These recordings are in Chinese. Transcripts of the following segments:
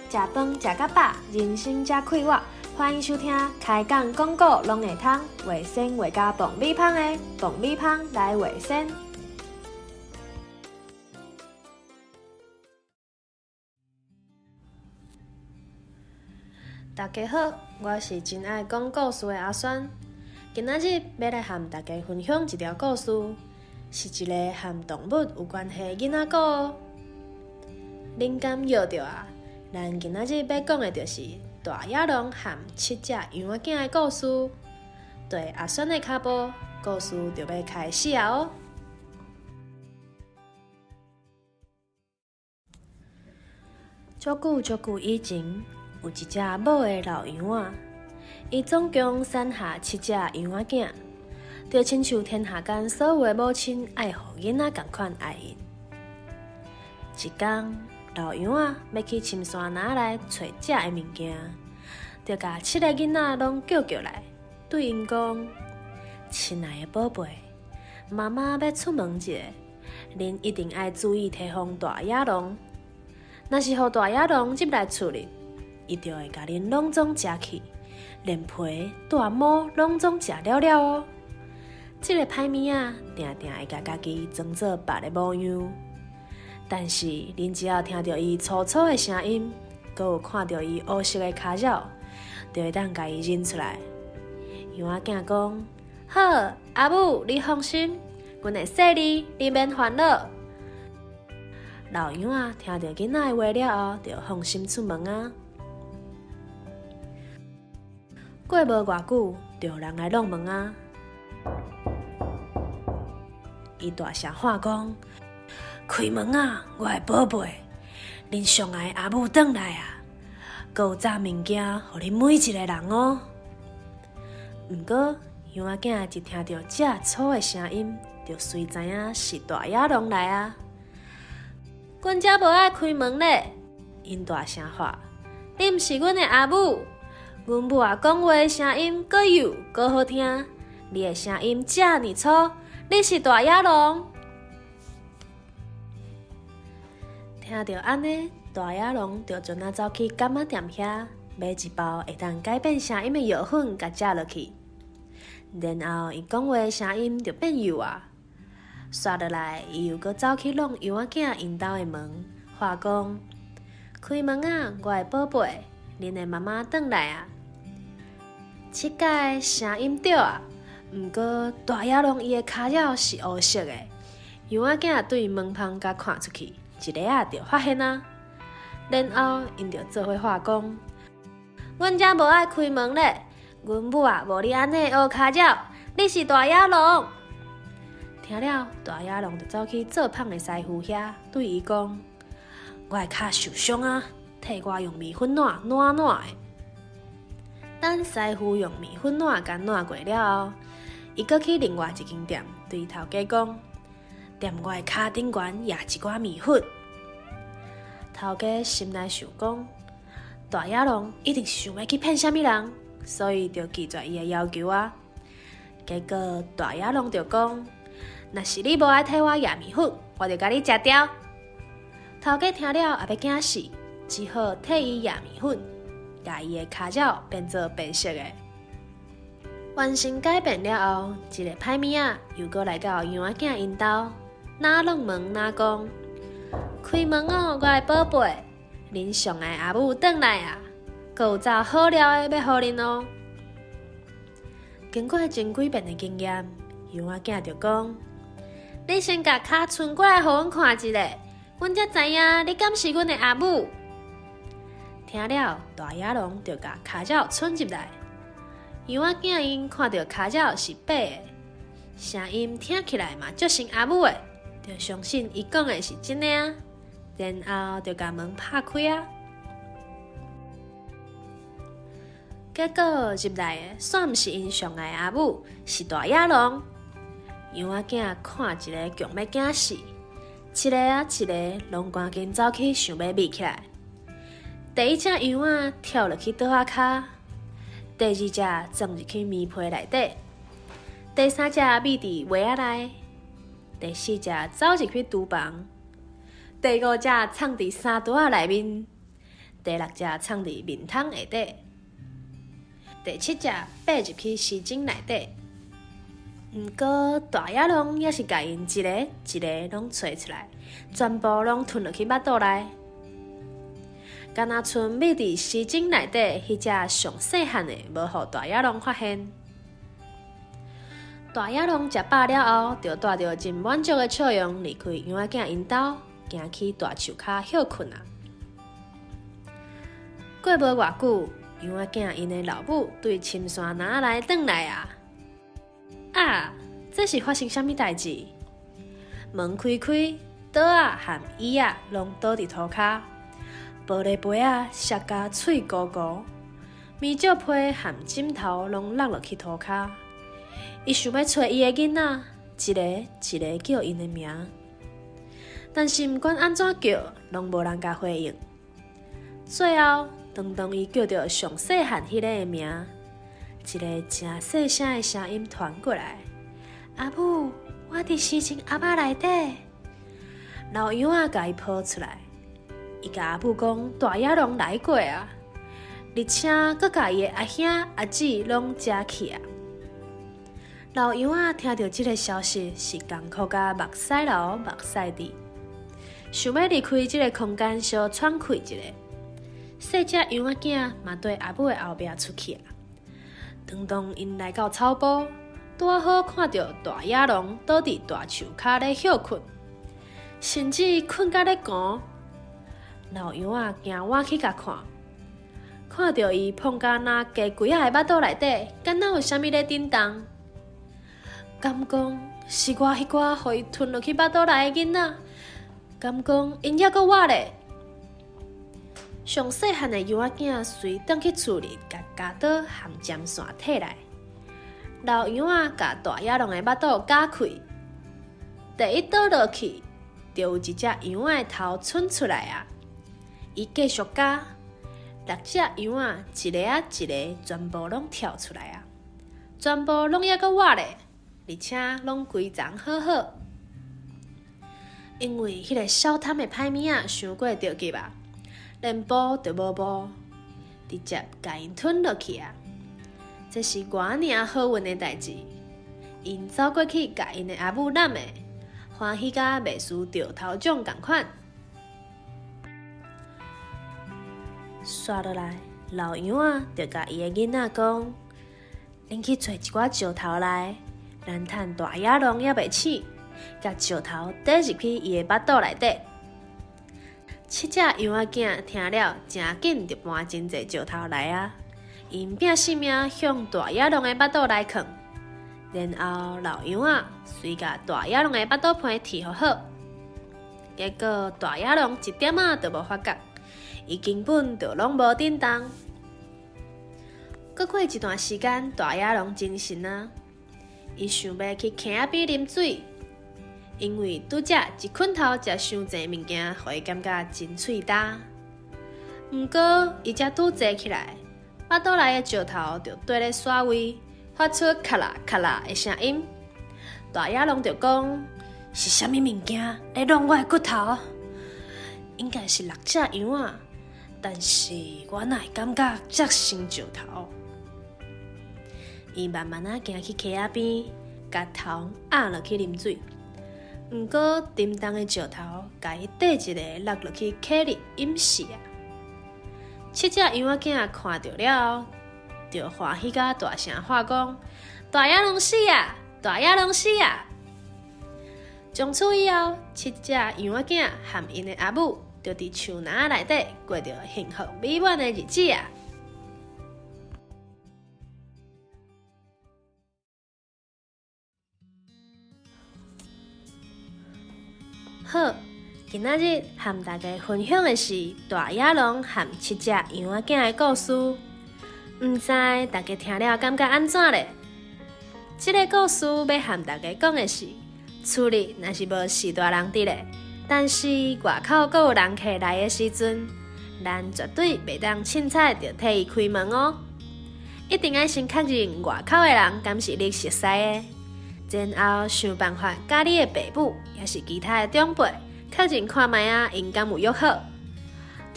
食饭食到饱，人生才快活。欢迎收听开讲广告拢会通，卫生卫甲爆米香的爆米香来卫生。大家好，我是真爱讲故事的阿轩。今仔日要来和大家分享一条故事，是一个和动物有关系的囡仔故哦。灵感摇着啊！咱今仔日要讲的就是大野狼和7只羊仔囝的故事。对阿轩的脚步，故事就要开始啊哦！足久以前，有一只母的老羊仔，伊总共生下7只羊仔囝，就亲像天下间所有的母亲爱护囡仔同款爱因。一天，老羊仔要去深山林内找食的物件，就甲7个囡仔拢叫来，对因讲：“亲爱的宝贝，妈妈要出门者，恁一定要注意提防大野狼。若是互大野狼入来厝里，伊就会甲恁拢总食去，连皮大毛拢总食了了哦。这个歹物仔定定会甲家己装作别的模样。但是恁只要听到伊粗粗的声音，阁有看到伊黑色的脚爪，就会当甲伊认出来。羊仔囝讲：好，阿母，你放心，阮会说你，你免烦恼。老羊仔听到囡仔的话了后，就放心出门啊。过无偌久，就有人来弄门啊。伊大声喊讲：开门啊，我的宝贝！恁上爱阿母转来啊！阁有炸物件，互恁每一个人哦。毋过，羊仔囝一听到这粗的声音，就随知影是大野狼来啊！阮才无爱开门咧！因大声喊：你毋是阮的阿母！阮母啊讲话的声音阁幼阁好听，你的声音这么粗，你是大野狼！听到安尼，大野狼就准啊走去柑仔店遐买一包会当改变声音的药粉，甲食落去。然后伊讲话的声音就变幼啊。刷落来，伊又阁走去弄羊仔囝因兜的门，话讲：开门啊，我的宝贝，恁的妈妈转来啊！7届声音对啊，毋过大野狼伊的脚爪是黑色的。羊仔囝对门旁甲看出去，一个仔就发现啊。然后因就做伙话讲：阮才无爱开门咧，阮母啊无你安尼黑脚爪，你是大野狼。听了，大野狼就走去做胖的师傅遐，对伊讲：我的脚受伤啊，替我用面粉暖的。等师傅用面粉暖甲暖过了后，伊阁去另外一间店，对头家讲：踮我的脚顶悬压一寡面粉。头家心内想讲：大野狼一定是想要去骗啥物人，所以就拒绝伊的要求啊。结果大野狼就讲：若是你无爱替我压面粉，我就甲你食掉。头家听了也要惊死，只好替伊压面粉，甲伊的脚爪变做白色的。完成改变了后，一个歹物仔又搁来到羊仔囝因兜，哪弄门哪讲：开门哦，我的宝贝！恁上爱阿母转来啊！阁有造好料的要互恁哦。经过前几遍的经验，羊仔囝就讲：你先甲脚伸过来，互阮看一下，阮才知影你敢是阮的阿母。听了，大野狼就甲脚爪伸入来。羊仔囝因看到脚爪是白的，声音听起来嘛足像阿母的，就相信伊讲的是真的啊。然后就甲门拍开啊。结果入来的煞毋是因上爱阿母，是大野狼。羊仔囝看一个强要惊死，一个啊一个拢赶紧走去想要密起来。第一只羊仔跳落去桌仔骹，第二只钻入去棉被内底，第三只密伫袜仔内，第4只走入去厨房，第5只藏伫衫袋仔内面，第6只藏伫面桶下底，第7只爬入去丝巾内底。毋过大野狼也是甲因一个一个拢找出来，全部拢吞落去腹肚内。敢若剩秘伫丝巾内底迄只上细汉的，无互大野狼发现。大野狼食饱了后，就带着真满足的笑容离开羊仔囝因兜，行去大树骹休困啊。过无偌久，羊仔囝因的老母对深山林内转来啊！啊，这是发生啥物代志？门开开，桌仔和椅仔拢倒伫涂骹，玻璃杯仔摔甲脆糊糊，棉照被和枕头拢落去涂骹。伊想要找伊的囡仔，一个一个叫因的名，但是毋管安怎叫，拢无人甲回应。最后，当伊叫着上细汉迄个的名，一个真细声的声音传过来：“阿母，我伫丝巾盒仔内底。”老羊仔甲伊抱出来，伊甲阿母讲：“大野狼来过啊，而且佮甲伊的阿兄阿姊拢食去啊。”老羊仔听到这个消息，是艰苦甲目屎流目屎滴，想要离开这个空间，小喘气一下。细只羊仔囝嘛对阿母的后壁出去啊。当因来到草埔，拄好看到大野狼倒伫大树骹咧休困，甚至困甲咧寒。老羊仔行我去甲看到伊碰甲那鸡龟仔的腹肚内底，敢若有啥物咧震动。敢讲是我迄个互伊吞落去腹肚内的囡仔？敢讲因还阁活咧？上细汉的羊仔囝随转去厝里，甲家刀和针线摕来。老羊仔甲大野狼的腹肚解开，第一倒落去，就有一只羊仔的头窜出来啊！伊继续加，6只羊仔一个一个全部拢跳出来啊！全部拢还阁活咧！而且拢规丛好好，因为迄个小贪的歹物仔想过着急啊，连补就无补，直接甲因吞落去啊！这是偌尔好运的代志。因走过去甲因的阿母揽的，欢喜甲袂输掉头奖同款。刷落来，老羊仔就甲伊的囡仔讲：“恁去找一寡石头来。”咱趁大野狼也袂醒，甲石头缀入去伊的腹肚内底。7只羊仔囝听了，真紧就搬真侪石头来啊！因拼性命向大野狼的腹肚内藏，然后老羊仔随甲大野狼的腹肚皮剃好。结果大野狼一点仔都无发觉，伊根本就拢无震动。过一段时间，大野狼精神啊！伊想要去坑仔边啉水，因为拄则一困头食伤济物件，互伊感觉真喙焦。毋过伊才拄坐起来，腹肚内的石头就对咧耍位，发出咔啦咔啦的声音。大野狼就讲：“是啥物物件咧弄我的骨头？应该是6只羊仔，但是我哪会感觉遮生石头？”伊慢慢行去溪仔边，甲头压落去啉水。毋过沉重的石头，甲伊缀一个落落去溪里淹死啊！7只羊仔囝看到了后，就欢喜甲大声喊讲：“大野狼死啊！大野狼死啊！”从此以后，7只羊仔囝和因的阿母，就伫树林内底过着幸福美满的日子啊！好，今仔日和大家分享的是大野狼和7只羊仔囝的故事。毋知大家听了感觉安怎咧？这个故事要和大家讲的是，厝里若是无4大人伫咧，但是外口阁有人客来的时阵，咱绝对袂当凊彩就替伊开门哦，一定要先确认外口的人敢是你熟悉的。然后想办法甲你的爸母，也是其他的长辈，确认看卖因敢有约好。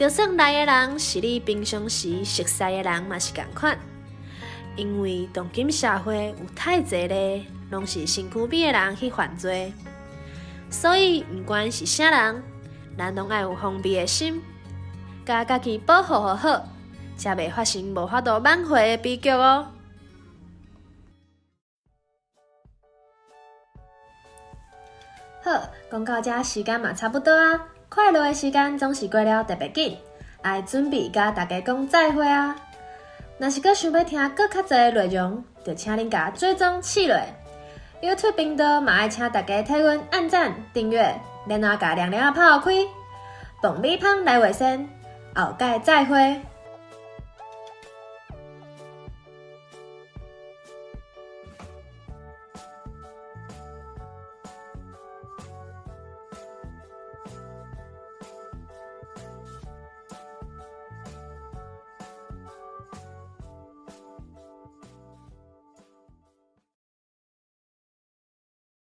就算来的人是你平常时熟悉的人，嘛是同款。因为当今社会有太侪咧，拢是身躯边的人去犯罪，所以不管是啥人，咱拢爱有防备的心，甲家己保护好好，才袂发生无法度挽回的悲剧哦。好，讲到这时间嘛差不多啊，快乐的时间总是过了特别紧，爱准备甲大家讲再会啊！若是阁想要听阁较侪内容，就请恁甲追踪起落。YouTube 频道嘛爱请大家替阮按赞、订阅，然后甲亮亮泡开。爆米香来卫生，后届再会。